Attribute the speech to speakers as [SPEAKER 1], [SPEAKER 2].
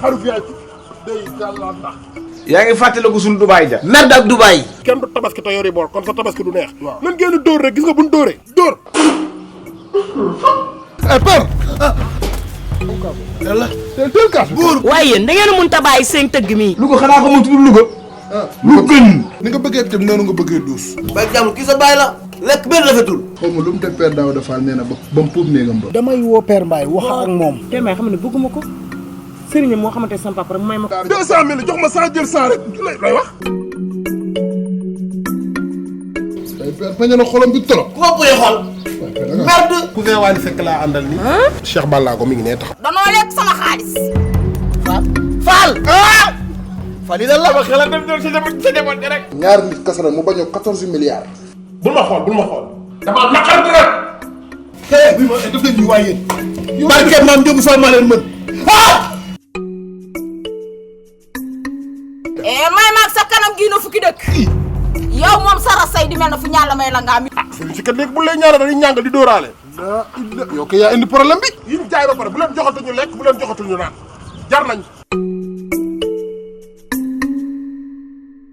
[SPEAKER 1] xaru fi ay day gàlla ndax
[SPEAKER 2] yaa ngi fàttaliku suñu Dubaay ja.
[SPEAKER 3] merde ak Dubaay.
[SPEAKER 1] kenn du tabaski te yori boor kon sa tabaski du neex. waaw nan ngeen di dóor rek gis nga buñ dóoree dóor. père. yàlla teel kaas. buur
[SPEAKER 4] waaye yéen da ngeen a mënut a bàyyi seen tëgg mi.
[SPEAKER 2] Louga xanaa ko mu tudd Louga. lu gën.
[SPEAKER 1] ni nga bëggee tëm noonu nga bëggee duus.
[SPEAKER 3] bay jàmm kii sa baay la. lekk benn rafetul.
[SPEAKER 1] xaw ma lu mu teg père Daouda Fall nee na ba mu puub néegam ba.
[SPEAKER 5] damay woo père Mbaye wax ak moom.
[SPEAKER 4] te may xam ne bëgguma ko sëriñam moo xamante ne sama papa rek may ma ko.
[SPEAKER 1] 200 000 jox ma 100 jël 100 rek lay wax. tey père bañ na xolam bi trop.
[SPEAKER 3] ku ma bëggee xool. merde.
[SPEAKER 1] cousin Waly Seck laa àndal ni Cheikh Ballago mi ngi nee tax.
[SPEAKER 4] danoo lekk sama xaalis.
[SPEAKER 3] Fall. Fall yi lan la.
[SPEAKER 2] sama xelal dem doon sa demoon rek.
[SPEAKER 1] ñaari nit kasara mu bañoo 14 milliards.
[SPEAKER 2] bul ma xool. dama naqar bi rek.
[SPEAKER 1] bi ma def leen ñu waay yéen. barke maam Ndiogou Fall maa leen mën.
[SPEAKER 4] may maag sa kanam gii na fukki dëkk. yow moom sara say di mel na fu ñaala may la ngaa mi.
[SPEAKER 1] sëriñ si kat léegi bu leen ñaanal dañuy ñàngal di dóoraale. yow kay yaa indi problème bi. yi ñu jaay ba pare bu leen joxatu ñu lekk bu leen joxatu ñu naan jar nañ.